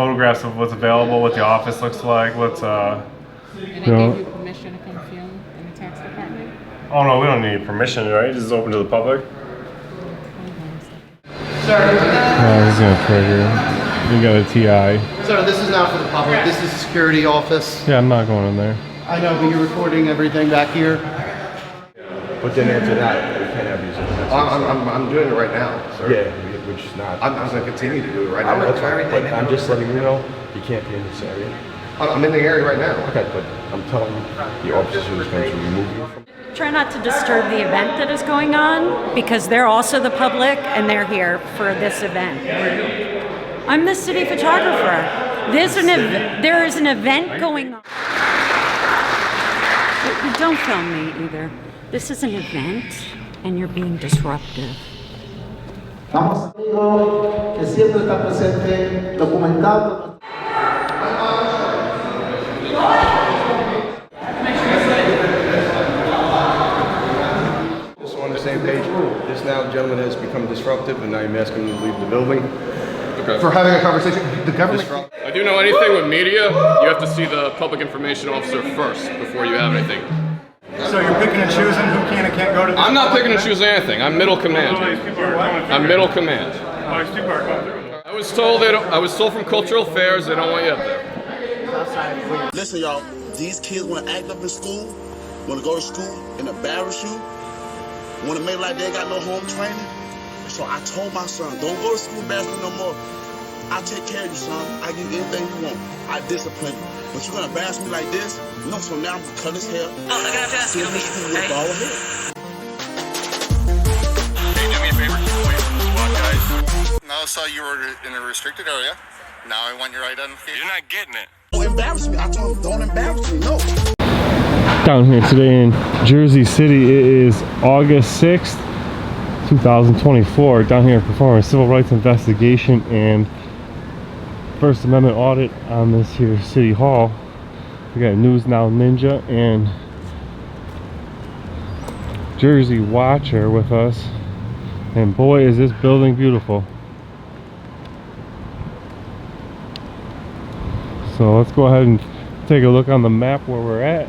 photographs of what's available, what the office looks like, what's And they gave you permission to come film in the tax department? Oh no, we don't need permission, right? This is open to the public. Sir, He's gonna trigger. You got a TI. sir, this is not for the public. This is the security office. Yeah, I'm not going in there. I know, but you're recording everything back here. But then after that, we can't have music. I'm doing it right now, sir. Yeah, which is not. I'm going to continue to do it right I'm, now. that's fine, but I'm just letting you know you can't be in this area. I'm in the area right now. Okay, but I'm telling you, the officers are going to remove you from. Try not to disturb the event that is going on because they're also the public and they're here for this event. I'm the city photographer. There is an event going on. Don't film me either. This is an event and you're being disruptive. Estamos amigos que siempre está presente, documentado. Just on the same page, this now gentleman has become disruptive and now you're asking him to leave the building. Okay. For having a conversation, the government. I do know anything with media, you have to see the public information officer first before you have anything. So you're picking and choosing who can and can't go to this? I'm not picking and choosing anything. I'm middle command. I'm middle command. I was told from cultural affairs they don't want you up there. Listen, y'all, these kids want to act up in school, want to go to school and embarrass you, want to make like they ain't got no home training. So I told my son, don't go to school embarrass me no more. I take care of you, son. I give you anything you want. I discipline you. But you're gonna embarrass me like this? No, so now I'm gonna cut his hair. Oh, I gotta ask you. Hey, do me a favor. Wait for the SWAT guys. No, so you were in a restricted area. Now I want your identification. You're not getting it. Don't embarrass me. I told him, don't embarrass me. No. Down here today in Jersey City, it is August 6th, 2024. Down here performing a civil rights investigation and First Amendment audit on this here City Hall. We got News Now Ninja and Jersey Watcher with us. And boy, is this building beautiful. So let's go ahead and take a look on the map where we're at.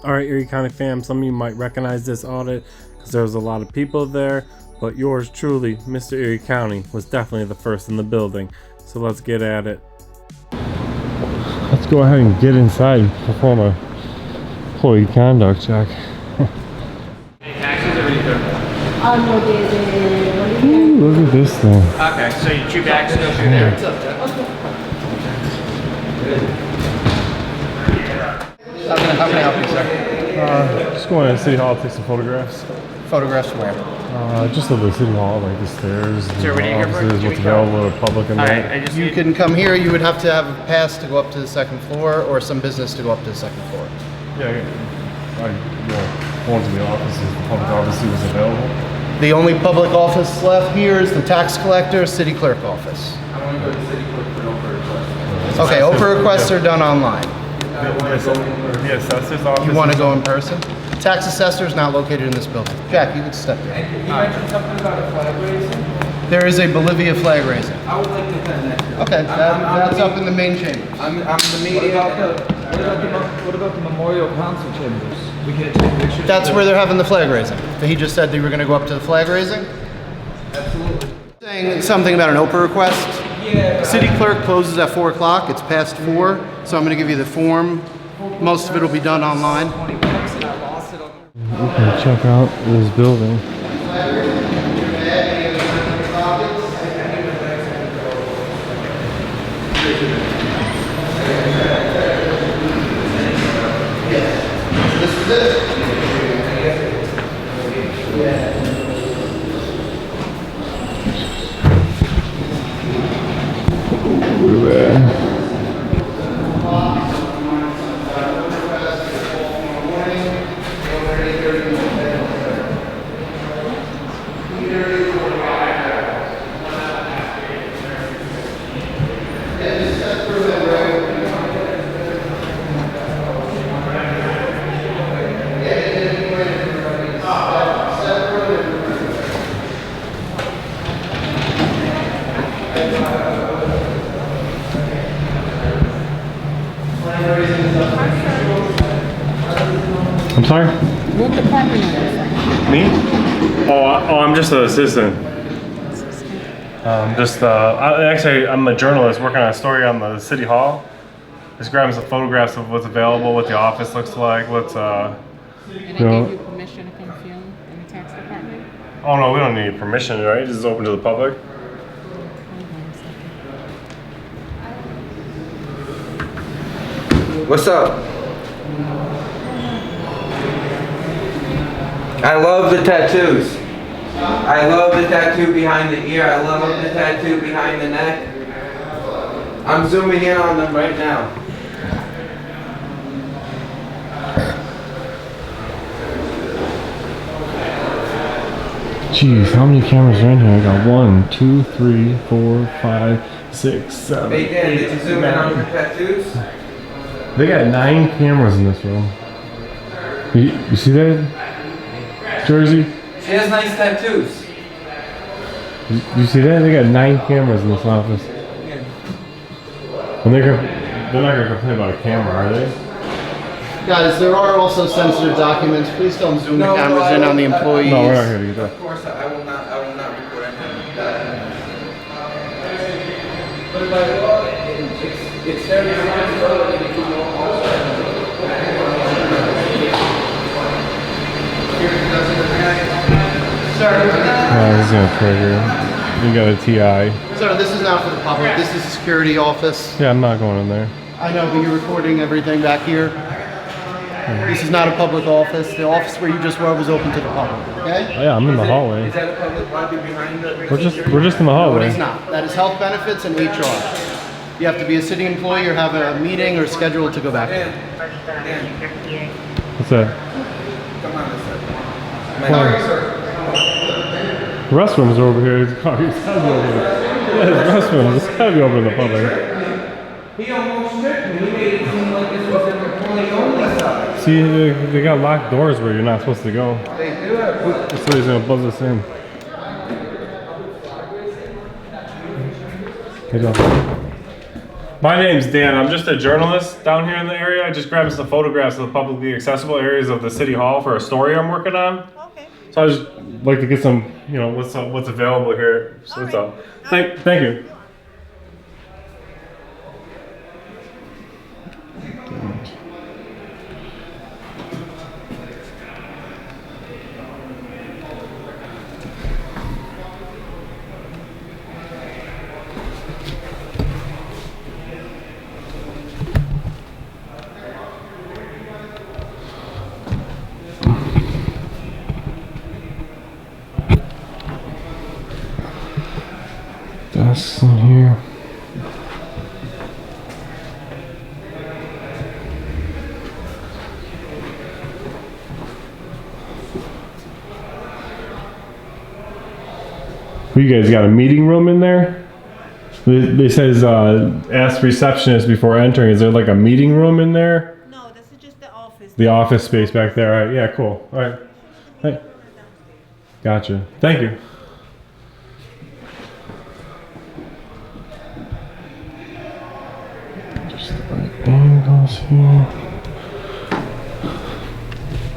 Alright, Erie County fam, some of you might recognize this audit because there was a lot of people there, but yours truly, Mr. Erie County, was definitely the first in the building. So let's get at it. Let's go ahead and get inside and perform a employee conduct check. Taxes or return? Ooh, look at this thing. Okay, so your two bags go through there. How can I help you, sir? Just going to City Hall to take some photographs. Photographs where? Just of the City Hall, like the stairs, Sir, what are you here for? offices, what's available to the public and Alright, that. I just You need... can come here. You would have to have a pass to go up to the second floor or some business to go up to the second floor. Yeah, going to the offices, the public office was available. The only public office left here is the tax collector, city clerk office. I want to go to the city clerk for an open request. Okay, open requests are done online. The assessor's office. You want to go in person? Tax assessor is not located in this building. Jack, you can step there. You mentioned something about a flag raising. There is a Bolivia flag raising. I would like to attend that. Okay, that's up in the main chambers. I'm the media. What about the Memorial Council chambers? We can take pictures. That's where they're having the flag raising. He just said they were going to go up to the flag raising. Absolutely. Saying something about an open request. Yeah. City clerk closes at 4 o'clock. It's past 4, so I'm going to give you the form. Most of it will be done online. We can check out this building. This is it. I'm sorry? What department are you from? Me? I'm just an assistant. I'm a journalist working on a story on the city hall. Just grabbing some photographs of what's available, what the office looks like, what's And they gave you permission to come film in the tax department? Oh no, we don't need permission, right? This is open to the public. What's up? I love the tattoos. I love the tattoo behind the ear. I love the tattoo behind the neck. I'm zooming in on them right now. Jeez, how many cameras are in here? I got 1, 2, 3, 4, 5, 6, 7. Hey Dan, did you zoom in on your tattoos? They got 9 cameras in this room. You see that? Jersey? She has nice tattoos. You see that? They got 9 cameras in this office. And they're not gonna complain about a camera, are they? Guys, there are also sensitive documents. Please don't zoom the cameras in on the employees. No, we're not gonna do that. Of course, I will not record anything. But by law, it's their responsibility to do all Sir, He's gonna trigger. You got a TI. sir, this is not for the public. This is a security office. Yeah, I'm not going in there. I know, but you're recording everything back here. This is not a public office. The office where you just were was open to the public, okay? Oh, yeah, I'm in the hallway. Is that a public lobby behind the... We're just in the No, hallway. it is not. That is health benefits and HR. You have to be a city employee or have a meeting or scheduled to go back there. What's that? Come on, The restrooms are over here. It's gotta be over there. Yeah, the restrooms. It's gotta be over in the public. He almost tricked me. He made it seem like this was an employee-only side. See, they got locked doors where you're not supposed to go. They do have... Somebody's gonna buzz us in. Hey, John. My name's Dan. I'm just a journalist down here in the area. I just grabbed some photographs of the publicly accessible areas of the city hall for a story I'm working on. Okay. So I just like to get some, what's available here. So that's all. Thank you. That's in here. You guys got a meeting room in there? It says ask receptionist before entering. Is there like a meeting room in there? No, this is just the office. The office space back there. All right. Yeah, cool. All right. Hey. Gotcha. Thank you. Just the right angles here.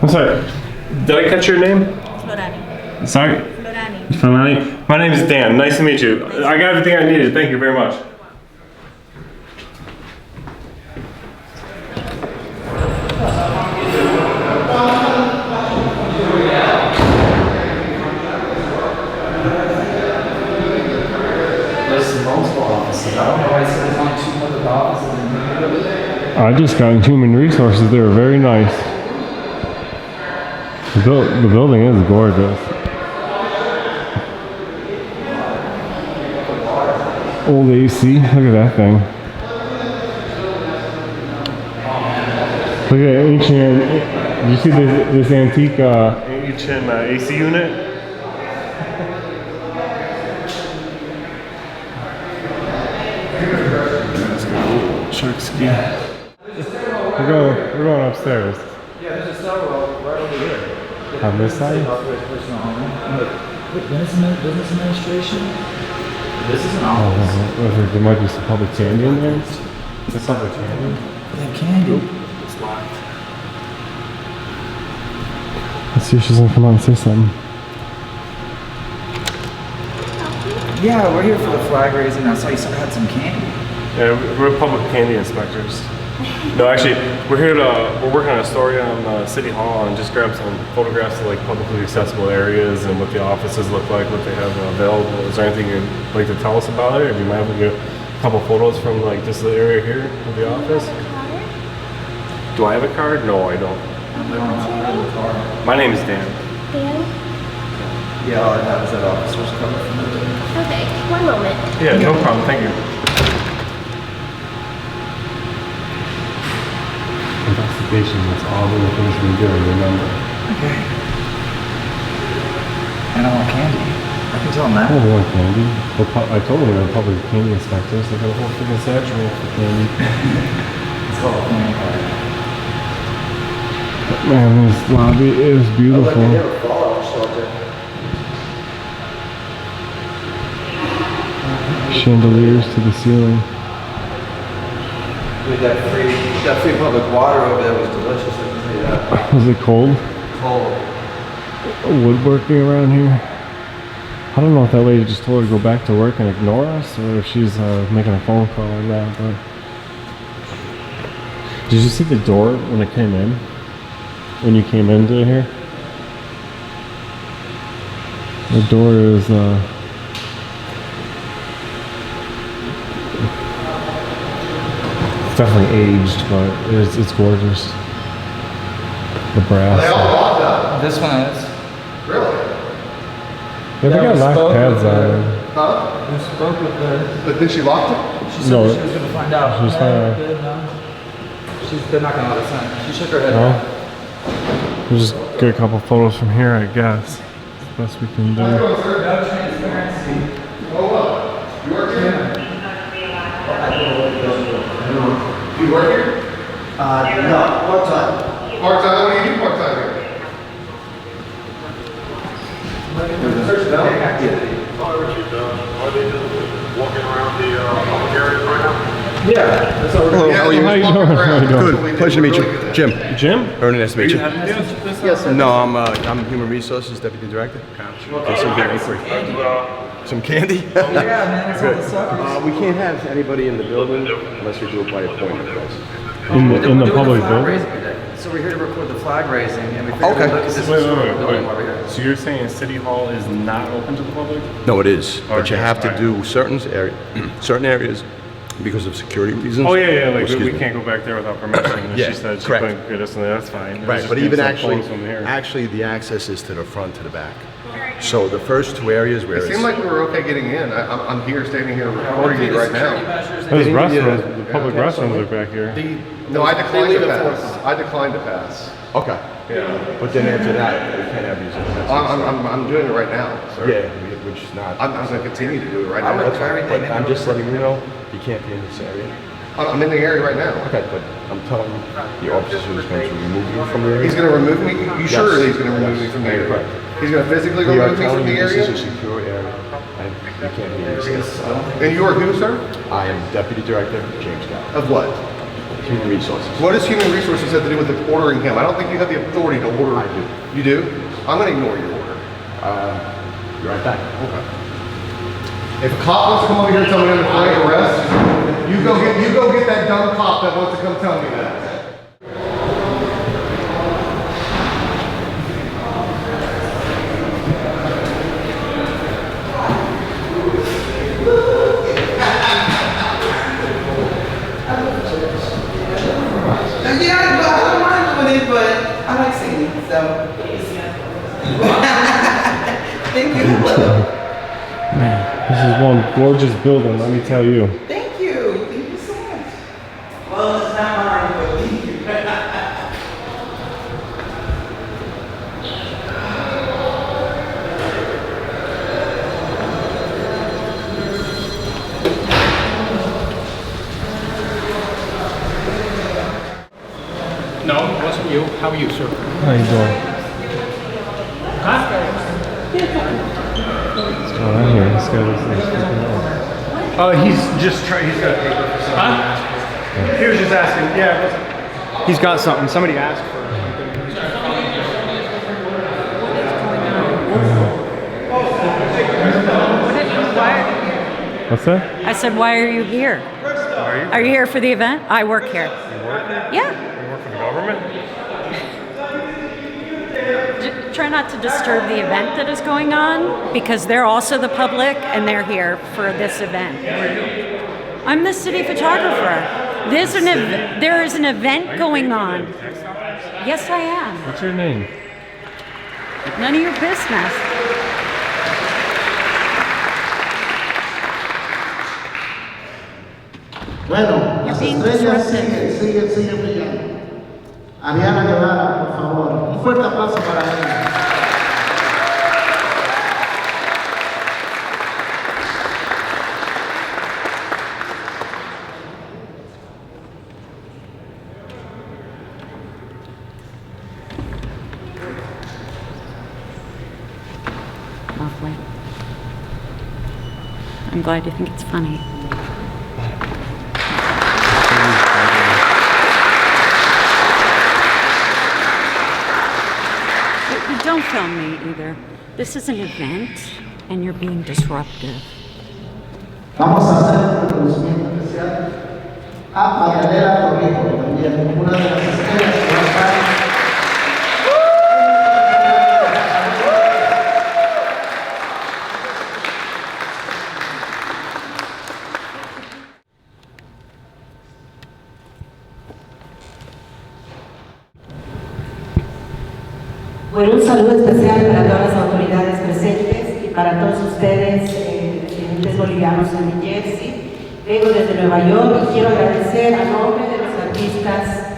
I'm sorry. Did I catch your name? Florani. Sorry? Florani. My name is Dan. Nice to meet you. I got everything I needed. Thank you very much. I just got in human resources. They were very nice. The building is gorgeous. Old AC. Look at that thing. Look at ancient. Did you see this antique ancient AC unit? Shark ski. We're going upstairs. Yeah, there's a stairwell right over here. On this side? Personal home. Business administration. This is an office. There might be some public candy in there. There's public candy. They have candy. It's locked. See if she's gonna come out and say something. Yeah, we're here for the flag raising. I saw you had some candy. Yeah, we're public candy inspectors. No, actually, we're working on a story on City Hall and just grab some photographs of like publicly accessible areas and what the offices look like, what they have available. Is there anything you'd like to tell us about it? Or do you mind if we get a couple photos from like just the area here of the office? Do I have a card? No, I don't. My name is Dan. Dan? Yeah, all I have is that officer's cover from the day. Okay, one moment. Yeah, no problem. Thank you. Investigation, that's all the things we do, remember? Okay. And I want candy. I can tell them that. I don't want candy. I told them we were public candy inspectors. They got a whole freaking satchel for candy. It's called a candy card. Man, this lobby is beautiful. Chandeliers to the ceiling. That free public water over there was delicious, I can tell you that. Was it cold? Cold. Woodworking around here. I don't know if that lady just told her to go back to work and ignore us, or if she's making a phone call or that. But did you see the door when it came in? When you came into here? The door is it's definitely aged, but it's gorgeous. The brass. They all locked up. This one is. Really? Yeah, they got lock pads on it. Huh? We spoke with the. But then she locked it? She said No, she was going to find out. she was fine. Good, no. They're not going to let us in. She shook her head. No? We'll just get a couple photos from here, I guess. That's the best we can do. No transparency. Oh, what? You work here? You work here? No, part-time. Part-time? What do you do part-time here? Search it out. Are they just walking around the public areas right now? Yeah, that's what we're Hello, how are you? How you doing? How you doing? Good. Pleasure to meet you. Jim. Jim? Ernie, nice to meet you. Yes, sir. No, I'm Human Resources Deputy Director. Okay, some candy? Yeah, man, that's all the suckers. We can't have anybody in the building unless we do it by appointment, guys. In the public flag building? raising today. So we're here to record the flag raising, and we figured Okay. we'd look at this Wait. building while we're here. So you're saying City Hall is not open to the public? No, it is, but you Okay, have to alright. do certain areas because of security reasons. Oh yeah, like Excuse we me. can't go back there without permission. And Yeah, she said she correct. couldn't get us in there. That's fine. Right, Just but get even some actually, photos from here. the access is to the front, to the back. So the first two areas where It it's... seemed like we were okay getting in. I'm here, standing here recording you right now. There's restrooms, the public restrooms are back here. No, I declined leave to it for pass. I declined to pass. Okay. Yeah. But then after that, we can't have these access. I'm doing it right now, sir. Yeah, which is not... I'm going to continue to do it right I now. would That's fine. everything But I'm just letting you know, you can't be in this area. I'm in the area right now. Okay, but I'm telling you, the officer is going to remove you from the area. He's going to remove me? You sure Yes. that he's going to remove me Yes. from the area? Correct. He's going to physically We are remove me telling from the you this area? is a secure area, and you can't be in this area. And you are who, sir? I am Deputy Director James Gallagher, Of what? Human Resources. What does human resources have to do with ordering him? I don't think you have the authority to order. I do. You do? I'm going to ignore your order. You're right back. Okay. If a cop wants to come over here and tell me I'm under arrest, you go get that dumb cop that wants to come tell me that. Yeah, I don't mind doing it, but I like singing, so. Thank you. Man, this is one gorgeous building, let me tell you. Thank you. Thank you so much. Well, it's not mine, but thank you. No, it wasn't you. How are you, sir? How you doing? What's going on here? This guy looks like he's freaking out. He's just trying. He's got a paper for something. Huh? He was just asking. Yeah, he's got something. Somebody asked for something. What's that? I said, why are you here? Are you here for the event? I work here. You work here? Yeah. You work for the government? Try not to disturb the event that is going on because they're also the public and they're here for this event. I'm the city photographer. There is an event going on. Yes, I am. What's your name? None of your business. Bueno, las estrellas siguen brillando. Ariana Guevara, por favor. Un fuerte aplauso para ella. Lovely. I'm glad you think it's funny. Don't film me either. This is an event and you're being disruptive. Vamos a hacer un reconocimiento especial a Magdalena Torrijo, también una de las estrellas que va a estar. Bueno, un saludo especial para todas las autoridades presentes y para todos ustedes, residentes bolivianos en New Jersey. Vengo desde Nueva York y quiero agradecer a nombre de los artistas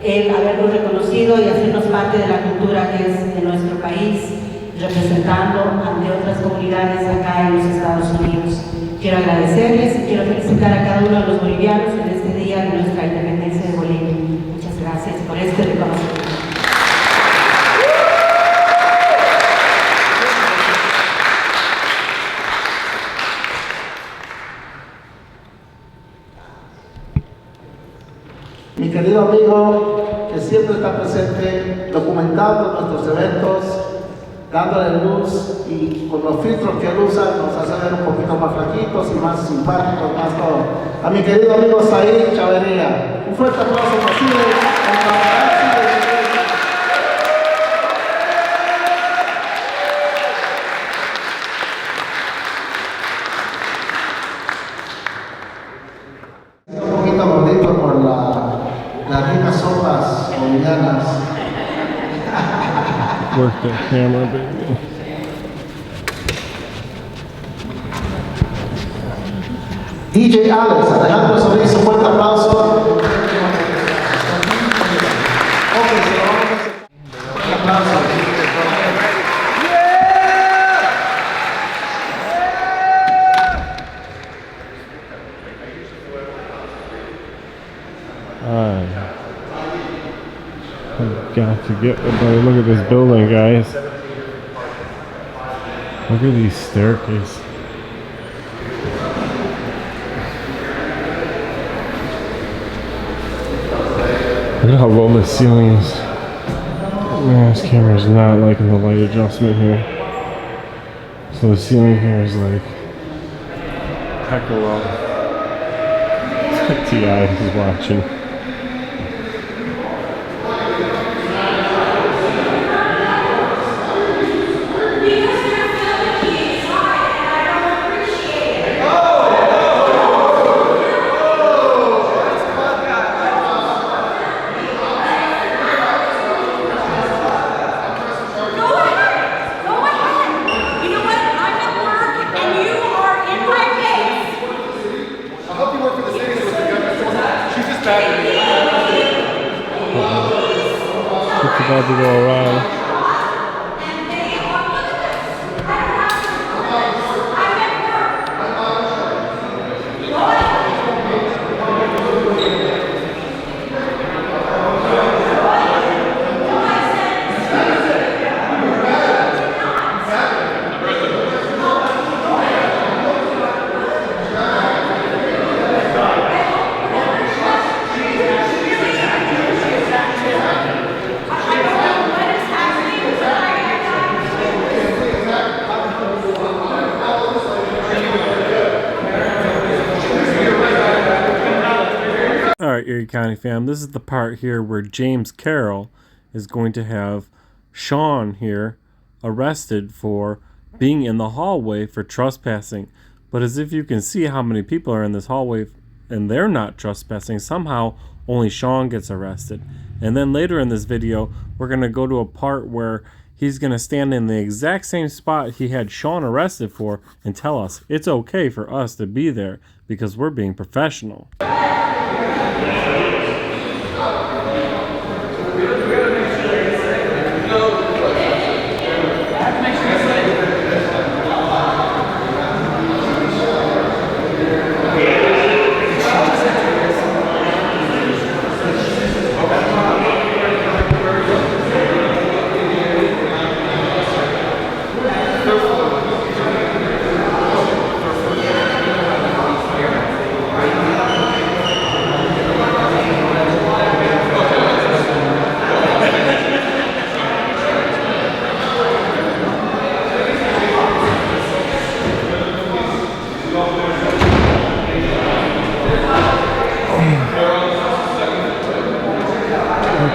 el habernos reconocido y hacernos parte de la cultura que es de nuestro país, representando ante otras comunidades acá en los Estados Unidos. Quiero agradecerles y quiero felicitar a cada uno de los bolivianos en este día de nuestra independencia de Bolivia. Muchas gracias por este reconocimiento. Mi querido amigo que siempre está presente documentando nuestros eventos, dándole luz y con los filtros que él usa nos hace ver un poquito más flaquitos y más simpáticos, más todo. A mi querido amigo Said Chavería, un fuerte aplauso posible. Un poquito gordito por las ricas sopas bolivianas. Work that camera, baby. DJ Alex, Alejandro Solís, un fuerte aplauso. I've got to get everybody. Look at this building, guys. Look at these staircases. Look at how low the ceiling is. Man, this camera's not liking the light adjustment here. So the ceiling here is like heck low. T.I. is watching. Saturday. Erie County fam, this is the part here where James Carroll is going to have Sean here arrested for being in the hallway for trespassing. But as if you can see how many people are in this hallway and they're not trespassing, somehow only Sean gets arrested. And then later in this video, we're going to go to a part where he's going to stand in the exact same spot he had Sean arrested for and tell us it's okay for us to be there because we're being professional.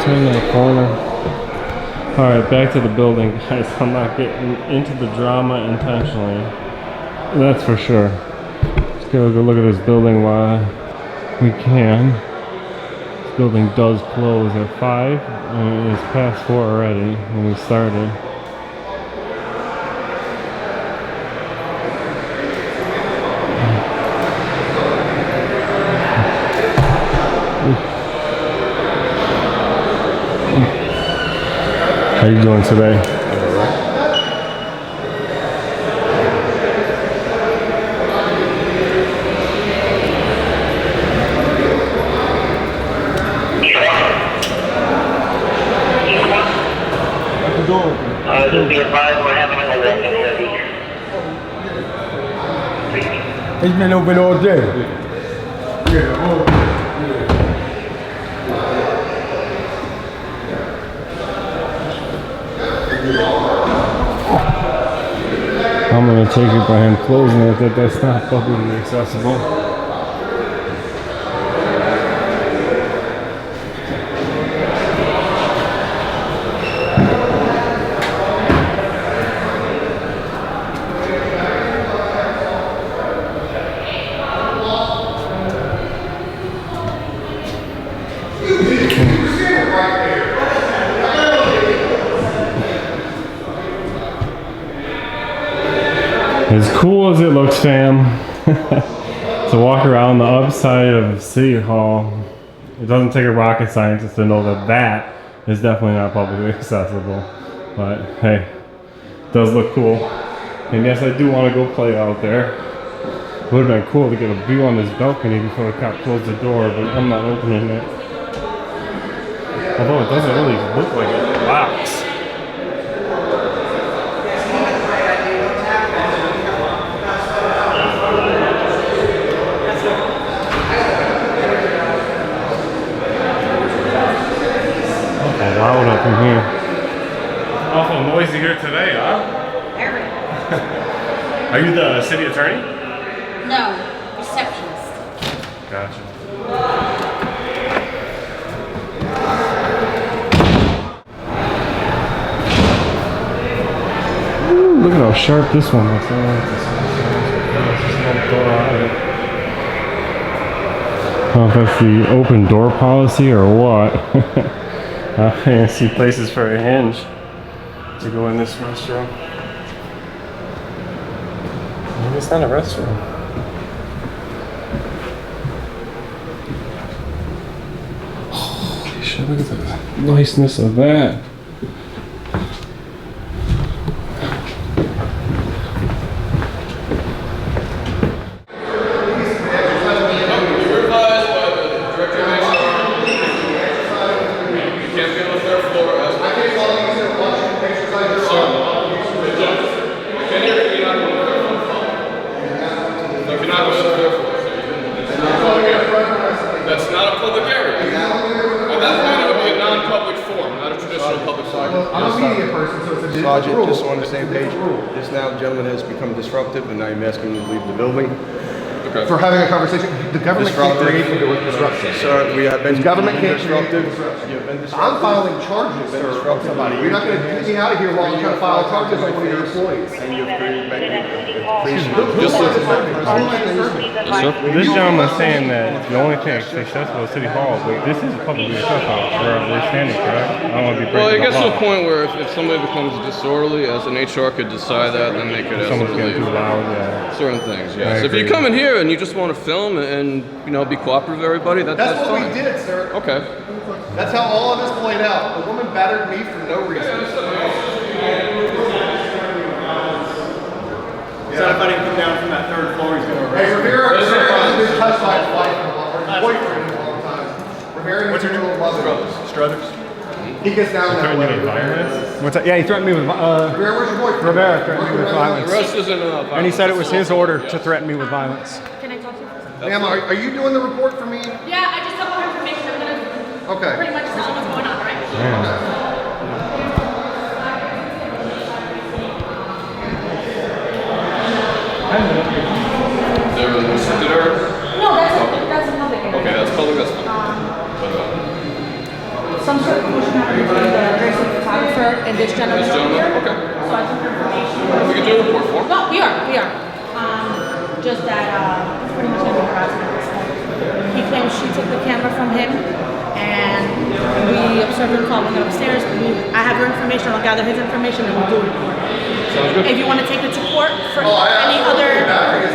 Turn that corner. Alright, back to the building, guys. I'm not getting into the drama intentionally. That's for sure. Let's go look at this building while we can. This building does close at 5, and it's past 4 already when we started. How you doing today? Just be advised we're having a walking study. It's been open all day. I'm gonna take it by him closing it that that's not publicly accessible. As cool as it looks, fam, to walk around the upside of City Hall, it doesn't take a rocket scientist to know that that is definitely not publicly accessible. But hey, it does look cool. And yes, I do want to go play out there. It would have been cool to get a view on this balcony before the cop closed the door, but I'm not opening it. Although it doesn't really look like it locks. Loud up in here. Awful noisy here today, huh? Are you the city attorney? No, receptionist. Gotcha. Ooh, look at how sharp this one looks. I don't know if that's the open door policy or what. I see places for a hinge to go in this restroom. Maybe it's not a restroom. Holy shit, look at the niceness of that. That's not a public area. At that point, it would be a non-public forum, not a traditional public forum. I'm a media person, so it's a Sergeant, rule. just on the same page, this now gentleman has become disruptive, and I'm asking him to leave the building. The Okay. for having a conversation. The government can't create disruption. Sir, we have been. The government can't create disruptive. disruption. You've been I'm filing charges, sir, on somebody. You're not going to get me out of here while I'm trying to file charges on one of your employees. And you've created Just listen. This gentleman's saying that the only thing accessible is City Hall, but this is publicly accessible where we're standing, correct? I don't want to be breaking Well, it the gets to law. a point where if somebody becomes disorderly, as an HR could decide that, then they could ask them Someone's to getting leave. too loud, yeah. Certain things, I yes. If you agree. come in here and you just want to film and be cooperative with everybody, that's That's what fine. we did, sir. Okay. That's how all of this played out. The woman battered me for no reason. So if I didn't come down from that third floor, he's gonna Hey, arrest me. Rivera hasn't been touched by his wife in a long, or his boyfriend in a long time. Rivera What's is your a name? little mother. Struthers. He gets down that way. What's that? Yeah, he threatened me with, Rivera, where's your boyfriend? Rivera threatened me with violence. Arrest isn't enough. And he said it was his order to threaten me with violence. Can I talk to you? Ma'am, are you doing the report for me? Yeah, I just have more information. I'm gonna Okay. pretty much tell what's going on, right? There was did her? No, that's a public area. Okay, that's public. That's fine. Some sort of motion happened between the racing photographer and this gentleman. This gentleman? here. Okay. So I took information. We can do a report for him. No, we are. Just that, it's pretty much like a harassment. He claims she took the camera from him, and we observed him following her upstairs. I have your information, I'll gather his information, and we'll do a report. Sounds good. If you want to take it to court for any other,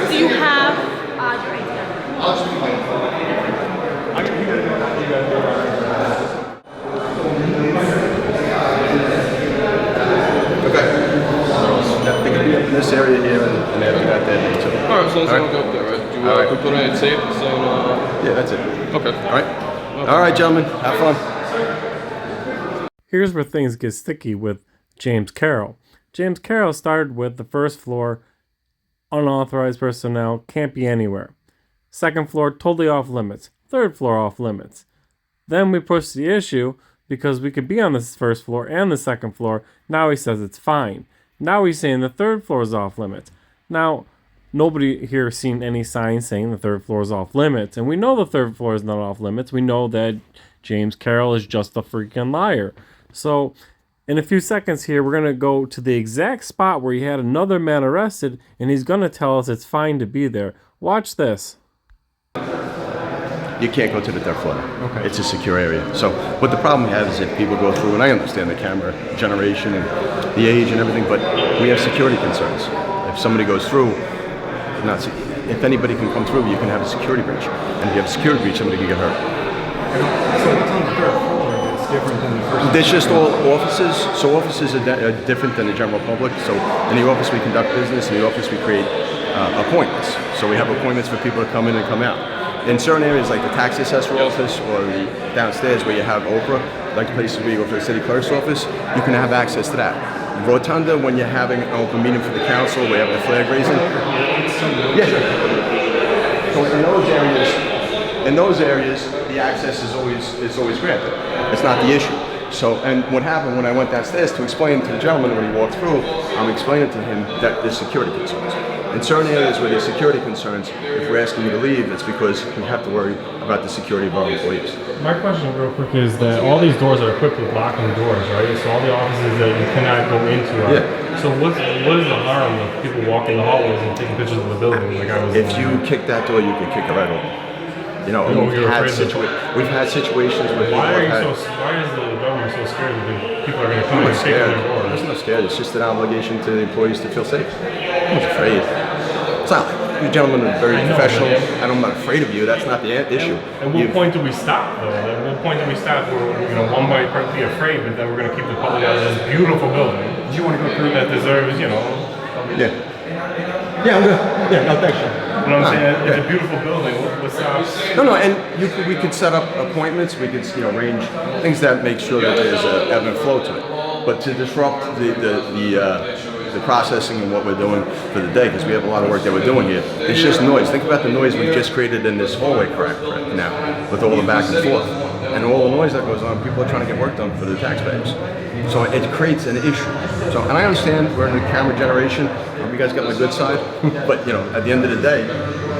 do you have your ID? I'll just be waiting for it. They could be up in this area here and they haven't got that too. All right, as long as I don't go up there, right? Do All right. we put on a tape saying, Yeah, that's it. Okay. All right. All right, gentlemen. Have fun. Here's where things get sticky with James Carroll. James Carroll started with the first floor, unauthorized personnel, can't be anywhere. Second floor, totally off limits. Third floor, off limits. Then we pushed the issue because we could be on the first floor and the second floor. Now he says it's fine. Now he's saying the third floor is off limits. Now, nobody here has seen any signs saying the third floor is off limits. And we know the third floor is not off limits. We know that James Carroll is just a freaking liar. So, in a few seconds here, we're going to go to the exact spot where he had another man arrested, and he's going to tell us it's fine to be there. Watch this. You can't go to the third floor. Okay. It's a secure area. So what the problem we have is if people go through, and I understand the camera generation and the age and everything, but we have security concerns. If somebody goes through, if anybody can come through, you can have a security breach. And if you have a security breach, somebody can get hurt. So what's on the third floor that's different than the first? There's just all offices. So offices are different than the general public. So in the office we conduct business. In the office we create appointments. So we have appointments for people to come in and come out. In certain areas like the tax assessor office or the downstairs where you have Oprah, like places where you go for the city clerk's office, you can have access to that. Rotunda, when you're having an open meeting for the council, where you have the flag raising. Yeah. So in those areas, the access is always granted. It's not the issue. So, and what happened when I went downstairs to explain to the gentleman when he walked through, I'm explaining to him that there's security concerns. In certain areas where there's security concerns, if we're asking you to leave, it's because we have to worry about the security of our employees. My question real quick is that all these doors are equipped with locking doors, right? So all the offices that you cannot go into are... Yeah. So what is the harm of people walking the hallways and taking pictures of the building? Like I was if you kick that door, you can kick it right open. You know, we've had situations where why is the government so scared that people are going to come and take their door? There's no scared. It's just an obligation to the employees to feel safe. I'm not afraid. It's not like you gentlemen are very professional, and I'm not afraid of you. That's not the issue. At what point do we stop, though? At what point do we stop where one might be afraid, but then we're going to keep the public out of this beautiful building? Do you want to go through that deserves, Yeah. Yeah, I'm good. Yeah, no, thanks. You know what I'm saying? It's a beautiful building. What's up? No, and we could set up appointments. We could, arrange things that make sure that there's an ebb and flow to it. But to disrupt the processing and what we're doing for the day, because we have a lot of work that we're doing here, it's just noise. Think about the noise we've just created in this hallway correct now, with all the back and forth. And all the noise that goes on, people are trying to get work done for the taxpayers. So it creates an issue. So, and I understand we're in the camera generation. You guys got my good side, but at the end of the day,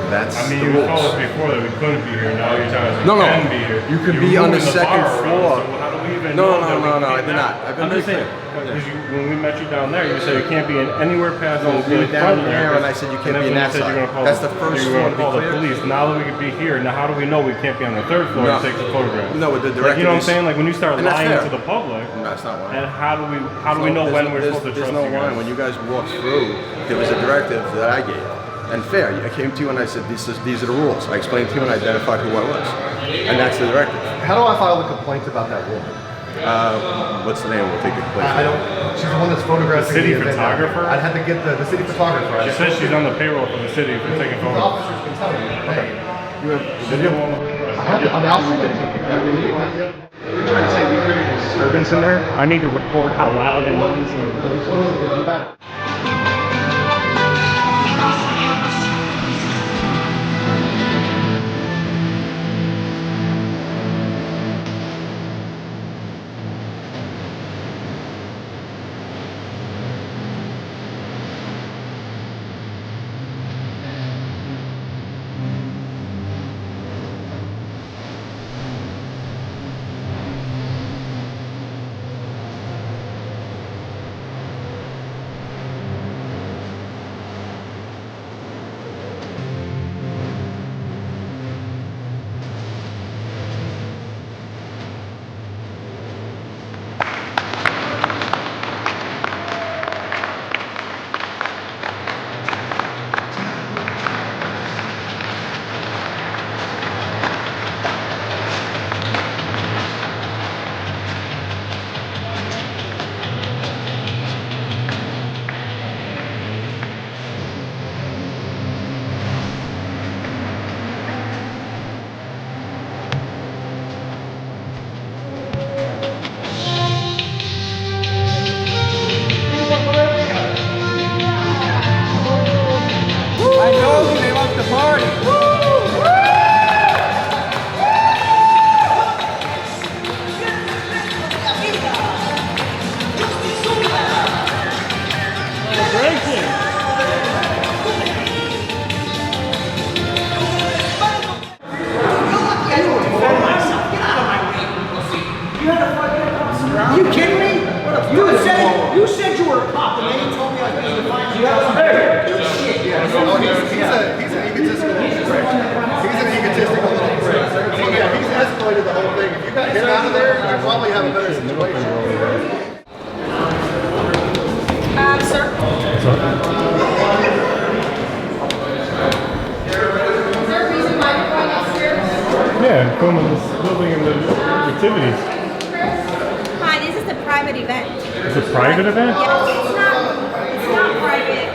That's I mean, the you rules. told us before that we couldn't be here. Now you're telling us we No, no. can be here. You could You're be on the moving second bar around, floor. So how do we even No, know that we no, I can't did now? not. I've been I'm just very saying, clear. because when we met you down there, you said you can't be in anywhere past No, the we were down front there, and I said you can't and be in that's that when you said you're side. gonna call That's the first you're floor, gonna to be call the clear. police. Now that we could be here, now how do we know we can't be on the third floor No. to take the photograph? No, but the Like, you know what I'm directive is- saying? Like when you start and that's lying fair. to the public, No, that's not lying. and how do we know when we're supposed to trust There's no you guys? line. When you guys walked through, there was a directive that I gave. And fair, I came to you and I said, these are the rules. I explained to you and identified who I was. And that's the directive. How do I file a complaint about that woman? What's the name? We'll take the complaint. I don't. She's the one that's photographing The city event. photographer? I'd have to get the city photographer. She says she's on the payroll for the city for taking The photos. officers can tell you. Okay. You have video? I'll send it to you. You're trying to say we created a disturbance in there? I need to record how loud it is. I told you they love to party. You kidding me? You said you were a cop, and then you told me I was going to find you. He's an egotistical little prick. He's an egotistical little prick. So yeah, he's escalated the whole thing. If you got him out of there, you probably have a better situation. Sir. Is there a reason why you're going upstairs? Yeah, filming this building and the activities. Hi, this is a private event. It's a private event? Yes, it's not private.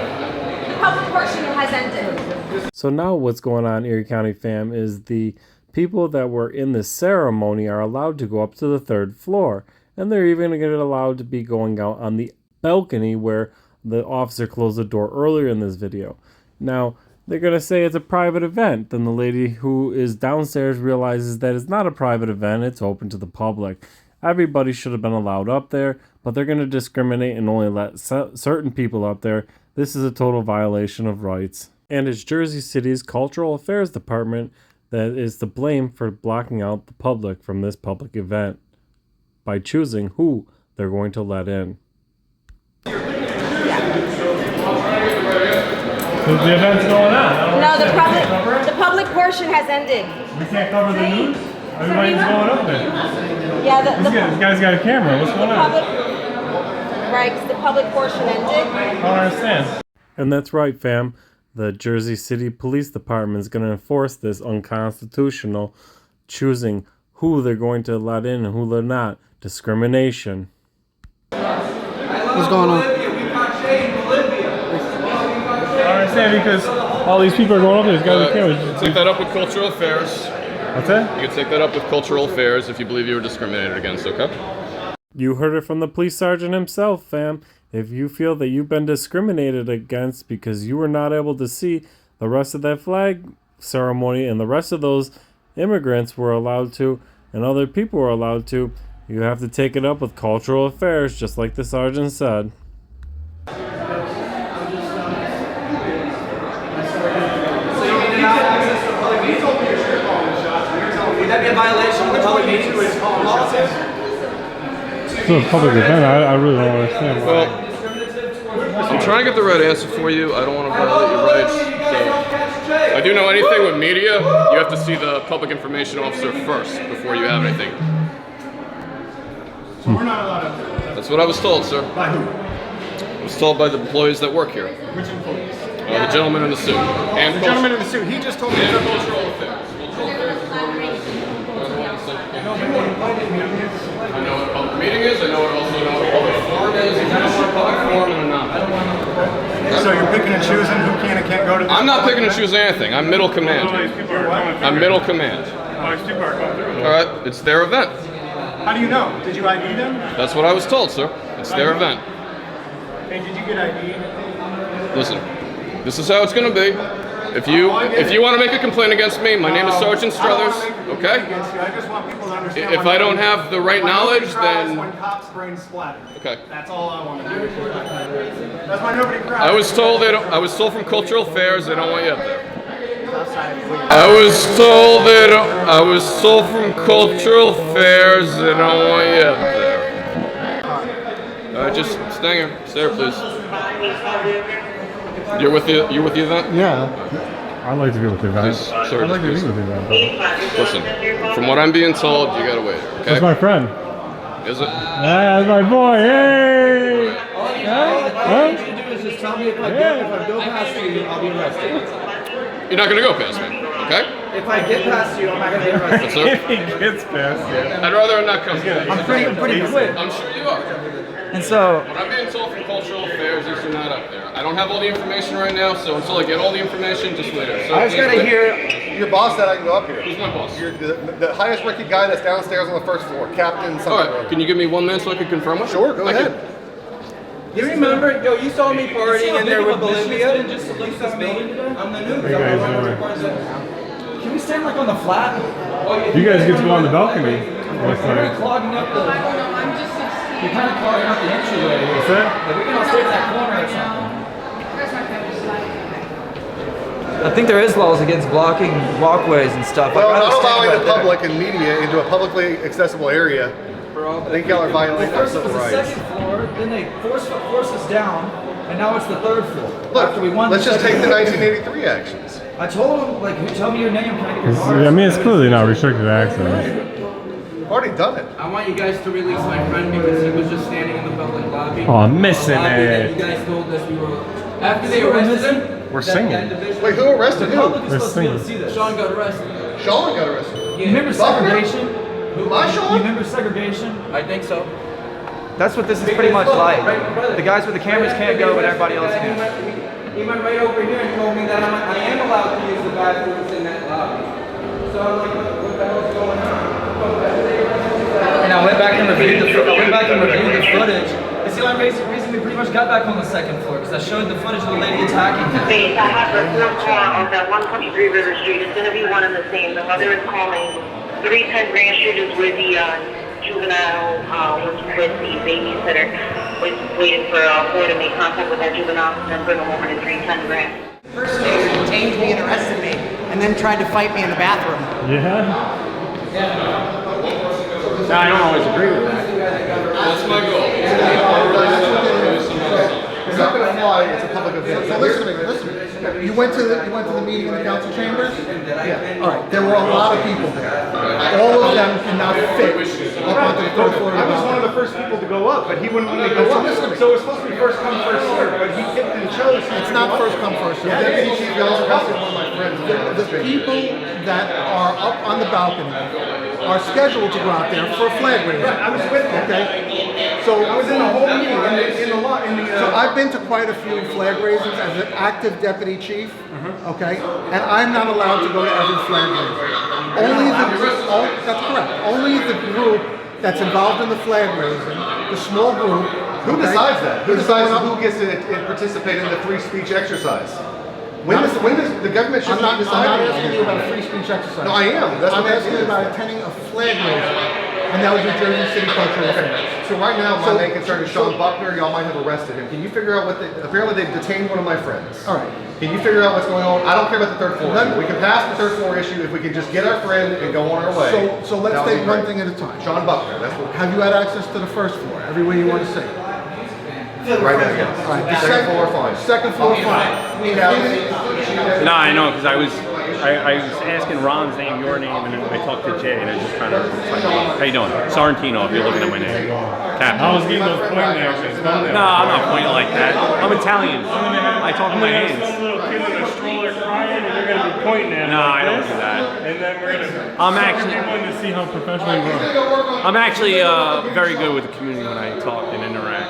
The public portion has ended. So now what's going on, Erie County Fam, is the people that were in the ceremony are allowed to go up to the third floor. And they're even going to get allowed to be going out on the balcony where the officer closed the door earlier in this video. Now, they're going to say it's a private event. Then the lady who is downstairs realizes that it's not a private event, it's open to the public. Everybody should have been allowed up there, but they're going to discriminate and only let certain people up there. This is a total violation of rights. And it's Jersey City's Cultural Affairs Department that is to blame for blocking out the public from this public event by choosing who they're going to let in. The event's going on. No, the public portion has ended. We can't cover the news? Everybody's going up there. Yeah, This guy's got a camera. What's going on? Right, 'cause the public portion ended. I don't understand. And that's right, fam. The Jersey City Police Department is going to enforce this unconstitutional choosing who they're going to let in and who they're not. Discrimination. What's going on? I understand because all these people are going up there. There's got to be cameras. Take that up with Cultural Affairs. What's that? You can take that up with Cultural Affairs if you believe you were discriminated against, okay? You heard it from the police sergeant himself, fam. If you feel that you've been discriminated against because you were not able to see the rest of that flag ceremony and the rest of those immigrants were allowed to and other people were allowed to, you have to take it up with Cultural Affairs, just like the sergeant said. So you So a public event, I really don't understand why. Well, I'm trying to get the right answer for you. I don't want to violate your rights. So, I do know anything with media, you have to see the public information officer first before you have anything. So we're not allowed up there. That's what I was told, sir. By who? I was told by the employees that work here. Which employees? The gentleman in the suit. And The gentleman in the suit, he just told me and to cultural affairs. I know what a public meeting is. I know what also know what a public forum is. And I know what a public forum and a non-public. So you're picking and choosing who can and can't go to this? I'm not picking and choosing anything. I'm middle command. I'm middle command. All right, it's their event. How do you know? Did you ID them? That's what I was told, sir. It's their event. And did you get ID? Listen, this is how it's going to be. If you want to make a complaint against me, my name is Sergeant Struthers. Okay. I just want people to understand. If I don't have the right knowledge, then When cops brain splatter. okay. That's all I want to do. That's why nobody cries. I was told from Cultural Affairs they don't want you up there. I was told from Cultural Affairs they don't want you up there. All right, just stay here. Stay here, please. You're with the event? Yeah. I'd like to be with the event. Please, I'd sir, like to be please. with the event. Listen, from what I'm being told, you gotta wait. Okay? That's my friend. Is it? That's my boy. Hey! All you need to do is just tell me if I go past you, I'll be arrested. You're not gonna go past me, okay? If I get past you, I'm not gonna be arrested. Yes, sir. If he gets past you. I'd rather not come. I'm pretty quick. I'm sure you are. And so, What I'm being told from Cultural Affairs is you're not up there. I don't have all the information right now, so until I get all the information, just wait. So I just gotta hear. Your boss said I can go up here. Who's my boss? You're the highest ranking guy that's downstairs on the first floor, Captain something. All right, can you give me 1 minute so I can confirm it? Sure, go Thank ahead. you remember, you saw me partying in there with Bolivia? You saw me. I'm the news. How you guys doing? Can we stand like on the flat? You guys get to go on the balcony. We're kind of clogging up the. You're kind of clogging up the entryway. What's that? Like we can all stay in that corner or something. I think there is laws against blocking walkways and stuff. Well, I'd rather not stand allowing right the there. public and media into a publicly accessible area. I think y'all are violating our First it civil was the rights. second floor, then they forced us down, and now it's the third floor. Look, After we won let's the just take second the floor. 1983 actions. I told him, like, tell me your name, can I get your card? I mean, it's clearly not restricted access. We've already done it. I want you guys to release my friend because he was just standing in the public lobby. Oh, I'm missing Lobby that it. You guys told us we were. After they arrested him. We're singing. Wait, who arrested The public who? is They're supposed to be able to singing. see this. Sean got arrested. Sean got arrested. You remember segregation? My You Sean? remember segregation? I think so. That's what this is pretty much like. The guys with the cameras can't go, but everybody else can. He went right over here and told me that I am allowed to use the bathrooms in that lobby. So I'm like, what the hell's going on? And I went back and reviewed the footage. You see, like, reason we pretty much got back on the second floor because I showed the footage of the lady attacking him. Wait, I have a fourth call on that 123 River Street. It's gonna be one and the same. The mother is calling 310 Grand Street is where the juvenile was with the babysitter. Was waiting for Ford to make contact with that juvenile and bring him over to 310 Grand. First they detained me and arrested me, and then tried to fight me in the bathroom. Yeah. No, I don't always agree with that. That's my goal. It's not going to fly. It's a public event. So listen to me. Listen to me. You went to the meeting in the council chambers. Yeah. All right. There were a lot of people there. All of them cannot fit up onto the third floor. I was one of the first people to go up, but he wouldn't let me go up. So it was supposed to be first come, first served, but he picked and chose. It's not first come, first served. Deputy Chief Yellow House is one of my friends. The people that are up on the balcony are scheduled to go out there for flag raising. I was with them. Okay. So I was in the whole meeting in the lot. So I've been to quite a few flag raisings as an active deputy chief, okay, and I'm not allowed to go to every flag raising. Only the group, that's correct. Only the group that's involved in the flag raising, the small group. Who decides that? Who is decides going who up- gets to participate in the free speech exercise? When does the government should I'm not be deciding? asking you about a free speech exercise. No, I am. That's I'm what I'm asking you asking. about attending a flag raising. and that was New Jersey City Cultural Affairs. So right now, my So- main concern is Sean Buckner. Y'all might have arrested him. Can you figure out apparently they've detained one of my friends. All right. Can you figure out what's going on? I don't care about the third floor. We can pass the third floor issue if we can just get our friend and go on our way. So let's That would be take one great. thing at a time. Sean Buckner, that's what. Have you had access to the first floor, everywhere you want to see? Right now, yes. All right, the Second floor, fine. Second floor, fine. No, I know, because I was asking Ron's name, your name, and then I talked to Jay, and I was just trying to. How you doing? Sorrentino, if you're looking at my name. Captain. I was getting those pointing actions. No, I'm not pointing like that. I'm Italian. I talk with my hands. Some little kid in a stroller crying, and you're gonna be pointing at him. No, like I don't this, do that. And then we're gonna. I'm actually. to see how professionally you are. I'm actually very good with the community when I talk and interact.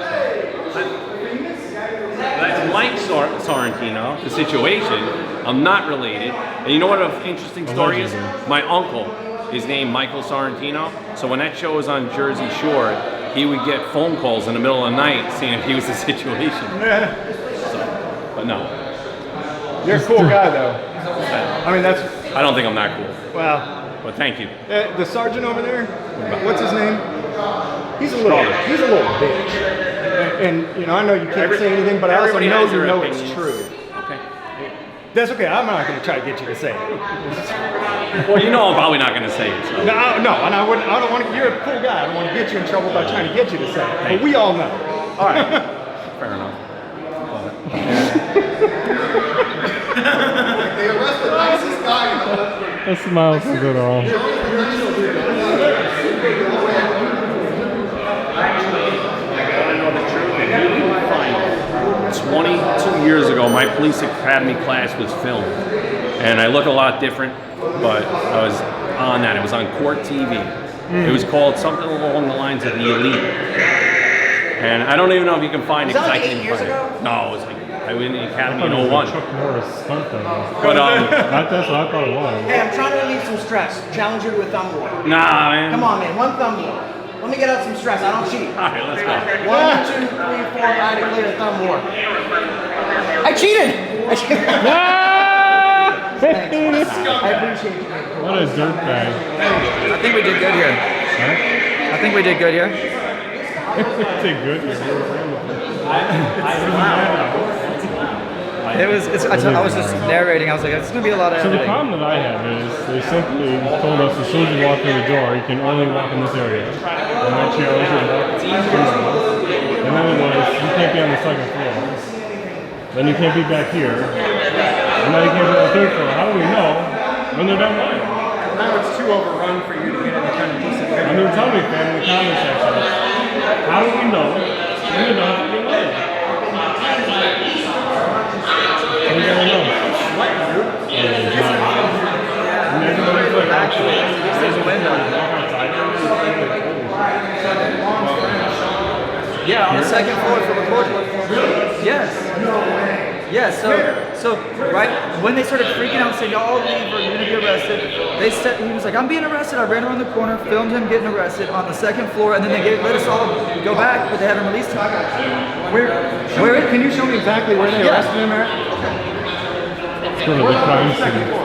That's Mike Sorrentino, the situation. I'm not related. And you know what an interesting story is? My uncle is named Michael Sorrentino. So when that show was on Jersey Shore, he would get phone calls in the middle of the night seeing if he was the situation. So, but no. You're a cool guy, though. I mean, that's. I don't think I'm that cool. Well. But thank you. The sergeant over there, what's his name? He's a little bitch. And you know, I know you can't say anything, but I also Everybody know has you their know opinions. it's true. Okay. That's okay. I'm not going to try to get you to say it. Well, you know I'm probably not going to say it. So. No, and I don't want to. You're a cool guy. I don't want to get you in trouble by trying to get you to say it. But we all know. All right. Fair enough. They arrested the nicest guy in the whole thing. That smiles so good all. 22 years ago, my police academy class was filmed, and I look a lot different, but I was on that. It was on Court TV. It was called something along the lines of The Elite, and I don't even know if you can find it Was because that I like 8 can't years find ago? it. No, it was like I went in the academy I in thought it was 01. a Chuck Norris stunt thing. But That's what I thought it was. Hey, I'm trying to relieve some stress. Challenge you to a thumb war. Nah, man. Come on, man. One thumb war. Let me get out some stress. I don't cheat. All right, let's go. 1, 2, 3, 4. I declare a thumb war. I cheated. Thanks. I appreciate you. What a dirtbag. I think we did good here. I think we did good here. Did good. It was. I was just narrating. I was like, it's gonna be a lot of So the editing. problem that I have is they simply told us as soon as you walk through the door, you can only walk in this area. And that challenge is and then it was, you can't be on the second floor. Then you can't be back here. And then you can't be on the third floor. How do we know when they're done lying? Now it's too overrun for you to get any kind of decent I mean, tell me, fam, in the comment section. How do we know when they're done fucking lying? We gotta know. Yeah, on the second floor for recording. Yes. Yes. So right when they started freaking out, saying y'all leave or you're gonna be arrested, they said he was like, I'm being arrested. I ran around the corner, filmed him getting arrested on the second floor, and then they let us all go back, but they haven't released him. Where? Can you show me exactly where they arrested him at? Let's go to the crime scene.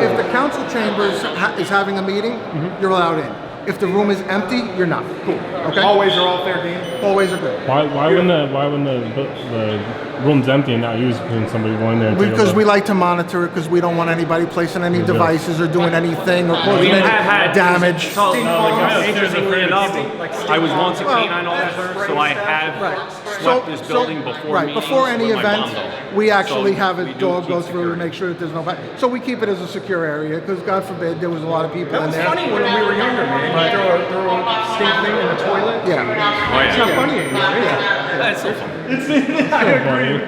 If the council chambers is having a meeting, you're allowed in. If the room is empty, you're not. Cool. Okay. Always are all fair game. Always are good. Why when the room's empty and not used, can somebody go in there and take a Because look? we like to monitor it because we don't want anybody placing any devices or doing anything or We causing any have had damage. So, interestingly enough, I was once a canine officer, so I have swept this building before Right, meetings before any with my event, bundle. we actually So have we a do dog keep go through to make sure that there's no. So we keep it as a secure area because God forbid there was a lot of people That in was there. funny when we were younger, man. Right. Throw a stink thing in the toilet. Yeah. It's not funny anymore, is it? That's so funny. I agree.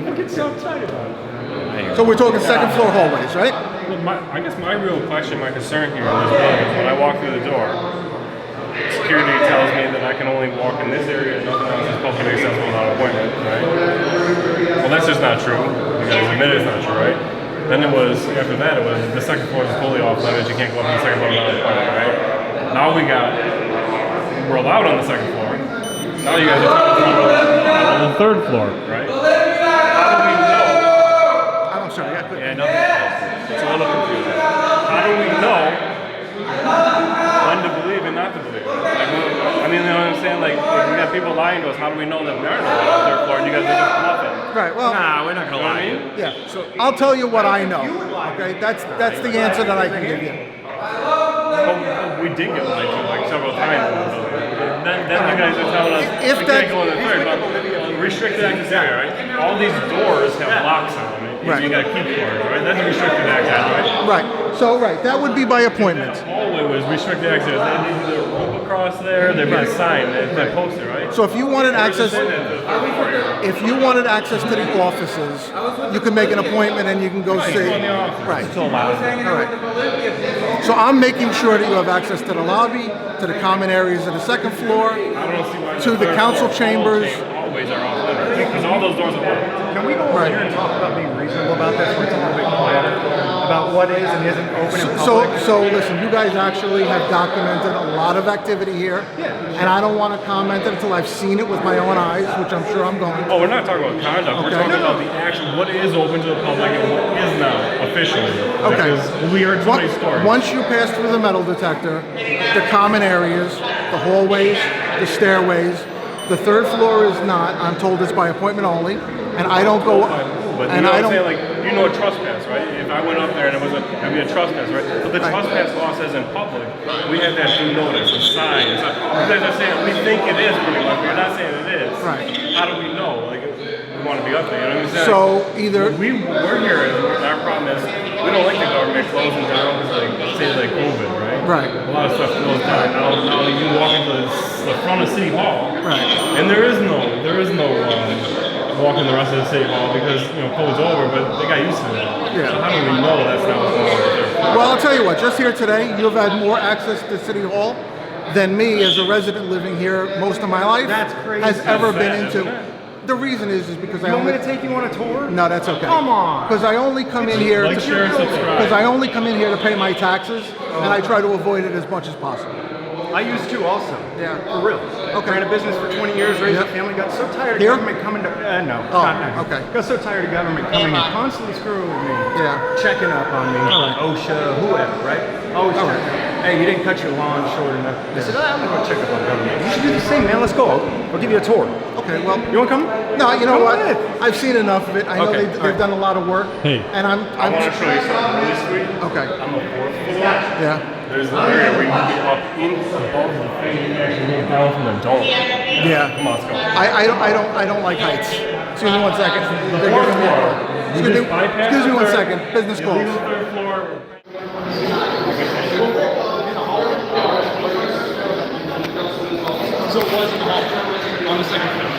I get so excited about it. So we're talking second floor hallways, right? I guess my real question, my concern here in this building is when I walk through the door, security tells me that I can only walk in this area and nothing else is publicly accessible without an appointment, right? Well, that's just not true. You guys admit it's not true, right? Then it was, after that, it was the second floor is totally off limits. You can't go up to the second floor without an appointment, right? Now we're allowed on the second floor. Now you guys are talking about the third floor, right? How do we know? I'm sorry. Yeah, nothing. It's a little to believe it. Like, I mean, you know what I'm saying? Like, if we got people lying to us, how do we know that there are no laws on the third floor and you guys are just bluffing? Right. Well, Nah, we're not gonna lie to you. yeah. So I'll tell you what I know. Okay, that's the answer that I can give you. We did get lied to like several times. Then you guys are telling us If we that- can't go in the third, but restricted access area, right? All these doors have locks on them. Right. You got key cards, right? That's restricted access, right? Right. So that would be by appointment. The hallway was restricted access. They needed to rope across there. There'd be a sign that posted, right? So if you wanted access, We're just saying that if you wanted access to the offices, you can make an appointment and you can go see. Right. It's allowed. All right. So I'm making sure that you have access to the lobby, to the common areas of the second floor, to the council chambers. Hallways are off limits because all those doors are open. Can we go over here and talk about being reasonable about this, where it's a little bit quieter, about what is and isn't open in public? So listen, you guys actually have documented a lot of activity here, and I don't want to comment it until I've seen it with my own eyes, which I'm sure I'm going to. Oh, we're not talking about conduct. We're talking about the actual, what is open to the public and what is not officially. Okay. Because we heard so many stories. Once you pass through the metal detector, the common areas, the hallways, the stairways, the third floor is not. I'm told it's by appointment only, and I don't go. But you know what I'm saying? Like, you know a trespass, right? If I went up there and it was it'd be a trespass, right? But the trespass law says in public, we have that due notice, a sign. You guys are saying we think it is pretty much, but you're not saying it is. Right. How do we know? Like, we want to be up there, you know what I'm saying? So either we're here, and our problem is we don't like the government closing down because, like, say like COVID, right? Right. A lot of stuff closed down. Now you walk into the front of City Hall, right? And there is no walking the rest of the City Hall because COVID's over, but they got used to it. Yeah. So how do we know that's not what's going on? Well, I'll tell you what. Just here today, you've had more access to City Hall than me, as a resident living here most of my life, That's crazy. has ever That's been sad, into. isn't The reason is because You I want me only to take you on a tour? No, that's okay. Come on. Because I only come in here Like, share, and subscribe. because I only come in here to pay my taxes, and I try to avoid it as much as possible. I used to also. Yeah. For real. Okay. Ran a business for 20 years, raised a family, got so tired of Here? government coming to, no, Oh, not now. okay. Got so tired of government coming and constantly screwing with me. Yeah. Checking up on me. All right. OSHA, whoever, right? Always All checking. Hey, you didn't cut your lawn short enough. I said, I'm gonna go check up on government. You should do the same, man. Let's go. I'll give you a tour. Okay, well. You wanna come? No, you know Come what? with. I've seen enough of it. I know Okay, they've all right. done a lot of work. Hey. And I want to show you something really sweet. Okay. I'm a fourth floor. Yeah. There's an area where you can get up in above the thing and actually go down from the dome. Yeah. Come on, let's go. I don't like heights. Excuse me one second. They're fourth giving me- floor. Excuse me, Bypass excuse me the one third- second. Business you calls. leave the third floor. So it wasn't on the second floor.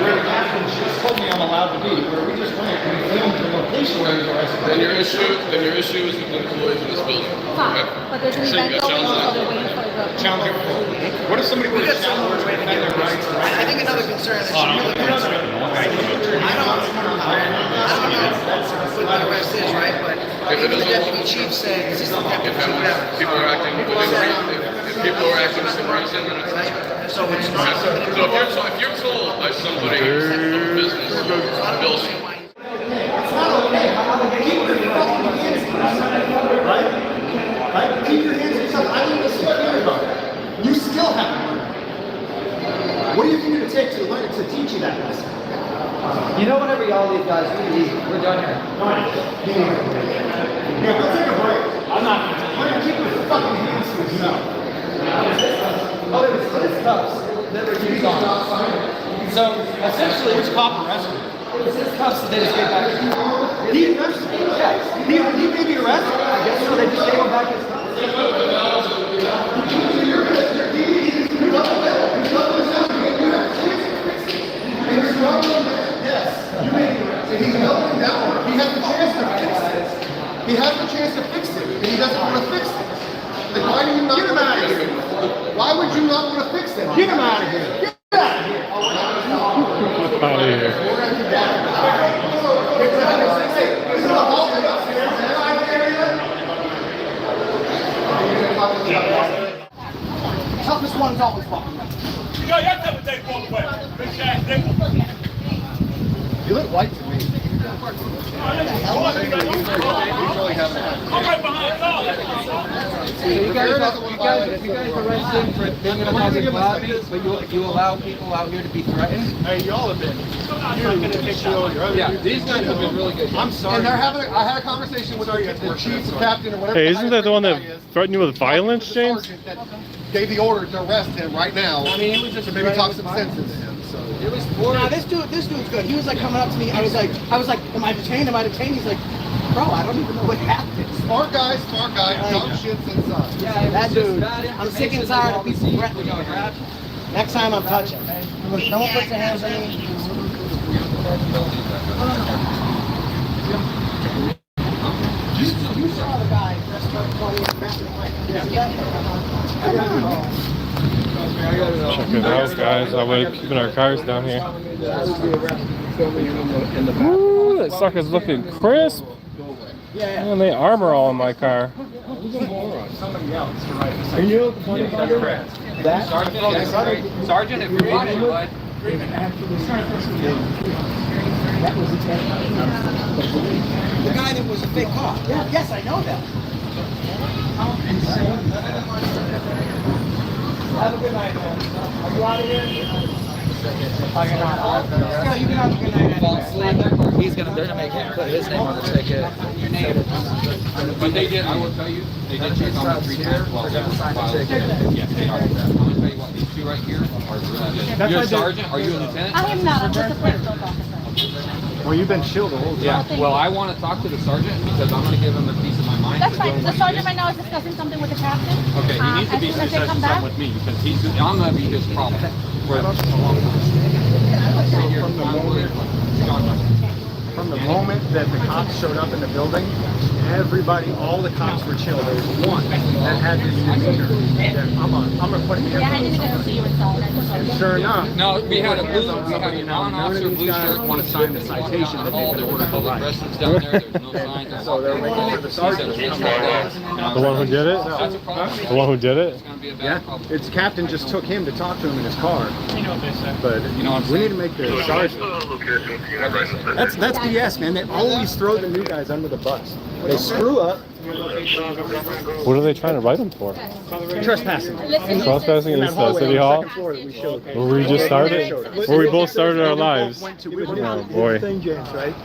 Where the captain just told me I'm allowed to be, where we just went and we filmed the location where he was arrested. Then your issue is with employees in this building. Okay? But there's an Sure, event you got going on, so challenge they're waiting for the. Challenge it. What if somebody were to challenge and defend their rights? I think another concern is what the arrest is, right? But even the deputy chief said, this is the deputy chief. People are acting within reason. If people are acting within reason, then it's So it's not. so if you're told by somebody of a business, a building, It's not okay. Keep your fucking hands to yourself. Right? Keep your hands to yourself. I need a security guard. You still haven't learned. What do you think it would take to learn to teach you that lesson? You know, whenever y'all leave, guys, we're done here. Yeah, go take a break. I'm not going to take a break. Keep your fucking hands to yourself. Oh, it was cups that were used on us. So, essentially, which cop arrested him? It was his cups that they just gave back to him. He arrested him? Yes. He may be arrested? I guess so, they just gave him back his cups. Yes, you may be arrested. He's melting down. He has the chance to fix this. He has the chance to fix it, and he doesn't want to fix it. Like, why do you not want to fix it? Why would you not want to fix it? Get him out of here. Get out of here. Out of here. Toughest one's always fucking. You look white to me. You guys arrest him for being in a public spot, but you allow people out here to be threatened? Hey, y'all have been. Yeah, these guys have been really good. I'm sorry. And they're having. I had a conversation with the chief, captain, or whatever. Hey, isn't that the one that threatened you with violence, James? Gave the order to arrest him right now. I mean, it was just to maybe talk some sense into him. So it was. Nah, this dude's good. He was like coming up to me. I was like, am I detained? Am I detained? He's like, bro, I don't even know what happened. Smart guy. Dumb shit's inside. Yeah, that dude. I'm sick and tired of people threatening me. Next time I'm touching. No one puts their hands on me. You saw the guy dressed up Check it out, guys. We're keeping our cars down here. Ooh, that sucker's looking crisp. And they armor all in my car. Are you that? Sergeant, if you're reading, bud. The guy that was a fake cop. Yeah. Yes, I know that. Have a good night, man. Are you out of here? Yeah, you can have a good night. Falsely, they're gonna make him put his name on the ticket. Your name. But they did, I will tell you, they did check on me 3 times while they were filing. Yes, they are. I'm gonna tell you what, these 2 right here are you're a sergeant? Are you a lieutenant? I am not. I'm just a plain field officer. Well, you've been chilled the whole time. Yeah, well, I want to talk to the sergeant because I'm going to give him a piece of my mind. That's fine. The sergeant right now is discussing something with the captain. Okay, he needs to be discussing something with me because I'm going to be his problem for a long time. From the moment that the cops showed up in the building, everybody, all the cops were chill. There was one that had this demeanor that I'm gonna put him here. Yeah, I didn't get to see you inside. Sure enough. No, we had a non-officer blue shirt want to sign the citation that they've been ordered to write. Down there, there's no signs. So they're waiting for the sergeant. The one who did it? The one who did it? Yeah, its captain just took him to talk to him in his car. But we need to make the sergeant. That's BS, man. They always throw the new guys under the bus. They screw up. What are they trying to write him for? Trespassing. Trespassing in this City Hall? Where we just started? Where we both started our lives. Oh boy. Thing, James, right?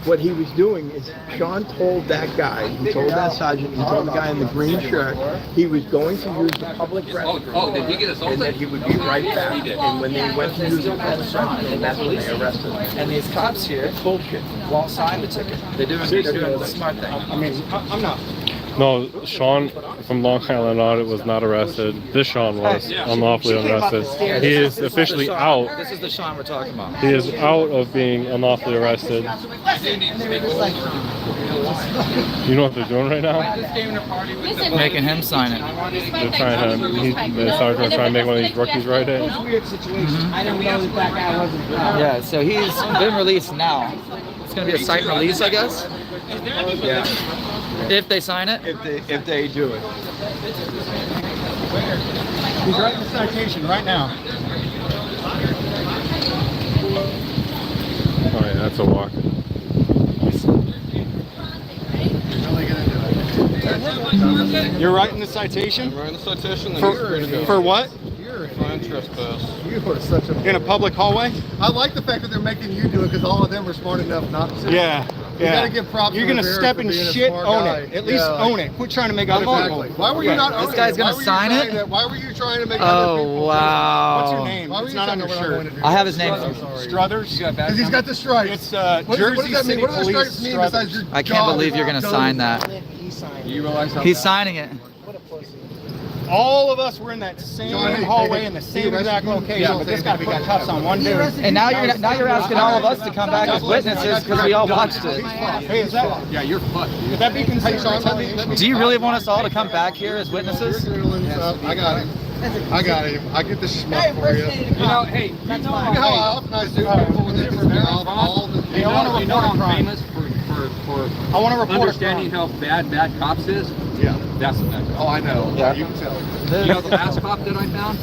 What he was doing is Sean told that guy, he told that sergeant, he told the guy in the green shirt, he was going to use the public restroom. Did he get assaulted? And that he would be right back. And when they went to use the public restroom, that's when they arrested him. And these cops here, bullshit, won't sign the ticket. They're doing the smart thing. I mean, I'm not. No, Sean from Long Island Audit was not arrested. This Sean was unlawfully arrested. He is officially out. This is the Sean we're talking about. He is out of being unlawfully arrested. You know what they're doing right now? Making him sign it. They're trying to, the sergeant trying to make one of these rookies write it. I didn't know that that guy wasn't. Yeah, so he's been released now. It's going to be a site release, I guess? Yeah. If they sign it? If they do it. He's writing the citation right now. Oh yeah, that's a walk. You're writing the citation? I'm writing the citation. For what? Fine trespass. You are such a... In a public hallway? I like the fact that they're making you do it because all of them are smart enough not to. Yeah. You gotta give props. You're gonna step in shit, own it. At least own it. Quit trying to make other people. Why were you not owning it? This guy's gonna sign it? Why were you trying to make other people? Oh, wow. What's your name? It's not on your shirt. I have his name. Struthers? Because he's got the stripes. It's what Jersey does that mean? City What do the Police stripes mean besides your I can't believe you're gonna sign that. You realize how He's signing it. All of us were in that same hallway in the same exact location, but this guy got cuffs on one dude. And now you're asking all of us to come back as witnesses because we all watched it. Hey, is that? Yeah, you're fucked. Would that be considered? Do you really want us all to come back here as witnesses? I got him. I got him. I get the schmuck for you. You know, hey, you know how often I do people with this all the you know I'm famous for I want to report understanding how bad cops is? Yeah. That's the bad. Oh, I know. Yeah. You can tell. You know the last cop that I found?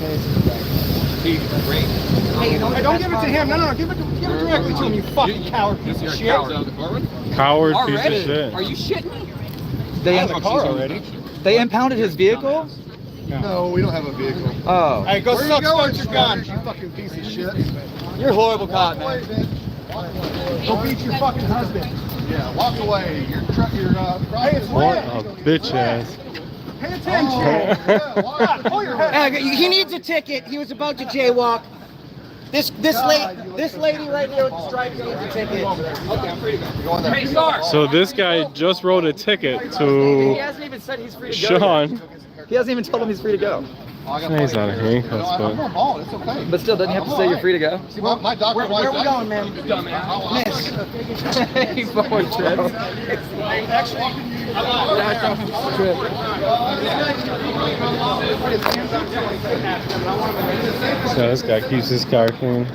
He's great. Hey, don't give it to him. No, give it directly to him, you fucking coward piece of shit. Coward piece of Already? shit. Are you shitting me? They have a car already. They impounded his vehicle? No, we don't have a vehicle. Oh. Hey, go Where suck you going, your gun. you fucking piece of shit. You're a horrible cop, man. Go beat your fucking husband. Yeah, walk away. Hey, it's What red. a bitch ass. Pay attention. Pull your head. He needs a ticket. He was about to jaywalk. This lady right here with the stripes needs a ticket. Okay, I'm free to go. Hey, Star. So this guy just wrote a ticket He to hasn't even said he's free to go. Sean. Yet. He hasn't even told him he's free to go. He's out of handcuffs, but It's okay. But still, doesn't he have to say you're free to go? See, my doctor Where we going, man? Miss. He's going trip. so this guy keeps his car clean.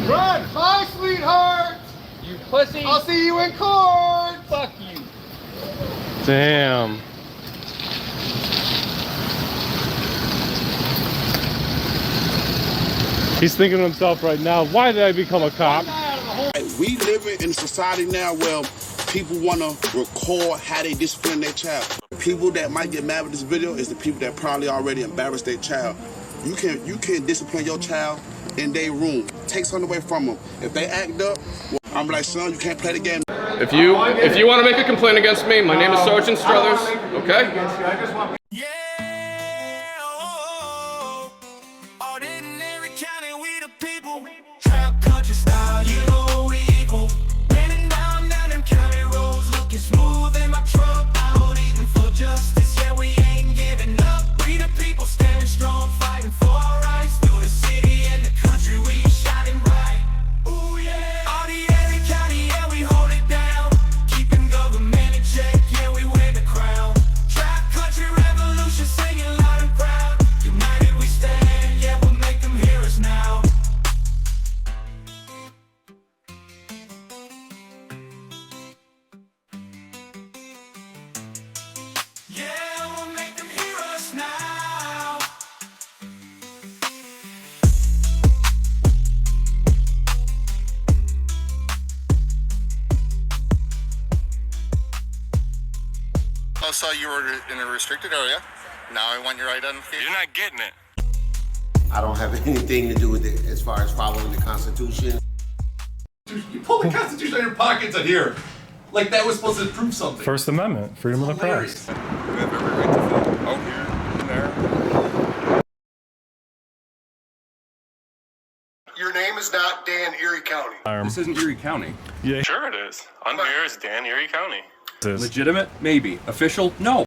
Run! Bye, sweetheart! You pussy! I'll see you in court! Fuck you! Damn. He's thinking to himself right now, why did I become a cop? We live in a society now where people want to record how they discipline their child. People that might get mad with this video is the people that probably already embarrassed their child. You can discipline your child in their room. Take something away from them. If they act up, well, I'm like, son, you can't play the game. If you want to make a complaint against me, my name is Sergeant Struthers. Okay. Oh, so you were in a restricted area. Now I want your identification. You're not getting it. I don't have anything to do with it as far as following the Constitution. You pull the Constitution out of your pockets in here. Like that was supposed to prove something. First Amendment, freedom of the press. We have every right to film. Out here, there. Your name is not Dan Erie County. This isn't Erie County. Yeah. Sure it is. On here is Dan, Erie County. Legitimate? Maybe. Official? No.